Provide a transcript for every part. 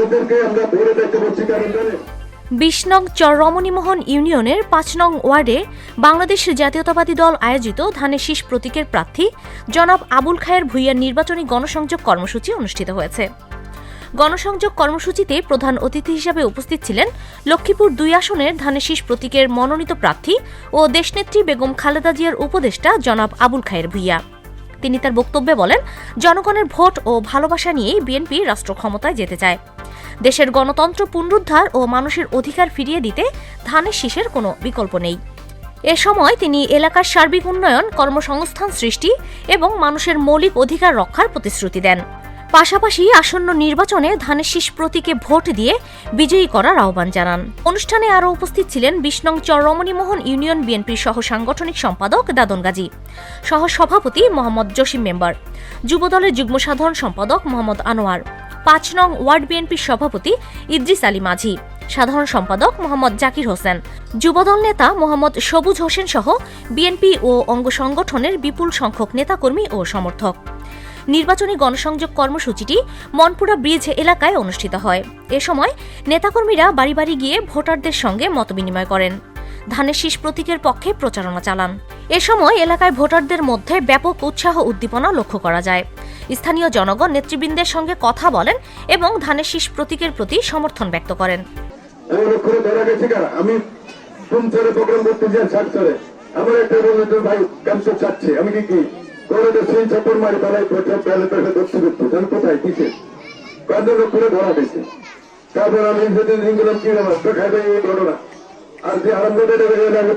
লোকদেরকে আমরা ভোরে দেখতে পাচ্ছি কারণ জানেন ২০ নং চর রমণীমোহন ইউনিয়নের ৫ নং ওয়ার্ডে বাংলাদেশ জাতীয়তাবাদী দল আয়োজিত ধানের শীষ প্রতীকের প্রার্থী জনাব আবুল খায়ের ভূঁইয়ার নির্বাচনী গণসংযোগ কর্মসূচি অনুষ্ঠিত হয়েছে। গণসংযোগ কর্মসূচিতে প্রধান অতিথি হিসেবে উপস্থিত ছিলেন লক্ষ্মীপুর ২ আসনের ধানের শীষ প্রতীকের মনোনীত প্রার্থী ও দেশনেত্রী বেগম খালেদা জিয়ার উপদেষ্টা জনাব আবুল খায়ের ভূঁইয়া। তিনি তার বক্তব্যে বলেন, জনগণের ভোট ও ভালোবাসা নিয়েই বিএনপি রাষ্ট্র ক্ষমতায় যেতে চায়। দেশের গণতন্ত্র পুনরুদ্ধার ও মানুষের অধিকার ফিরিয়ে দিতে ধানের শীষের কোনো বিকল্প নেই। এ সময় তিনি এলাকার সার্বিক উন্নয়ন, কর্মসংস্থান সৃষ্টি এবং মানুষের মৌলিক অধিকার রক্ষার প্রতিশ্রুতি দেন। পাশাপাশি আসন্ন নির্বাচনে ধানের শীষ প্রতীকে ভোট দিয়ে বিজয়ী করার আহ্বান জানান। অনুষ্ঠানে আরও উপস্থিত ছিলেন ২০ নং চর রমণীমোহন ইউনিয়ন বিএনপির সহ সাংগঠনিক সম্পাদক দাদন গাজী, সহ সভাপতি মোহাম্মদ জসিম মেম্বার, যুবদলের যুগ্ম সাধারণ সম্পাদক মোহাম্মদ আনোয়ার, ৫ নং ওয়ার্ড বিএনপির সভাপতি ইদ্রিস আলী মাঝি, সাধারণ সম্পাদক মোহাম্মদ জাকির হোসেন, যুবদল নেতা মোহাম্মদ সবুজ হোসেন সহ বিএনপি ও অঙ্গ সংগঠনের বিপুল সংখ্যক নেতাকর্মী ও সমর্থক। নির্বাচনী গণসংযোগ কর্মসূচিটি মনপুরা ব্রিজ এলাকায় অনুষ্ঠিত হয়। এ সময় নেতাকর্মীরা বাড়ি বাড়ি গিয়ে ভোটারদের সঙ্গে মতবিনিময় করেন, ধানের শীষ প্রতীকের পক্ষে প্রচারণা চালান। এ সময় এলাকায় ভোটারদের মধ্যে ব্যাপক উৎসাহ উদ্দীপনা লক্ষ্য করা যায়। স্থানীয় জনগণ নেতৃবৃন্দের সঙ্গে কথা বলেন এবং ধানের শীষ প্রতীকের প্রতি সমর্থন ব্যক্ত করেন। আমি প্রোগ্রাম করতে যাই ছাড় আমার একটা ভাই ক্যান্সার চাচ্ছে আমি কি সেই চাপড় মারি পালাই কোথায় কিসে কত করে ধরা দিয়েছে। তারপর আমি সেদিন গেলাম কি খাইবে এই ঘটনা আর যে আরম্ভ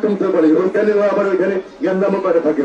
তুমতে পারি ওইখানে আবার ওইখানে জ্ঞানদামও করে থাকে।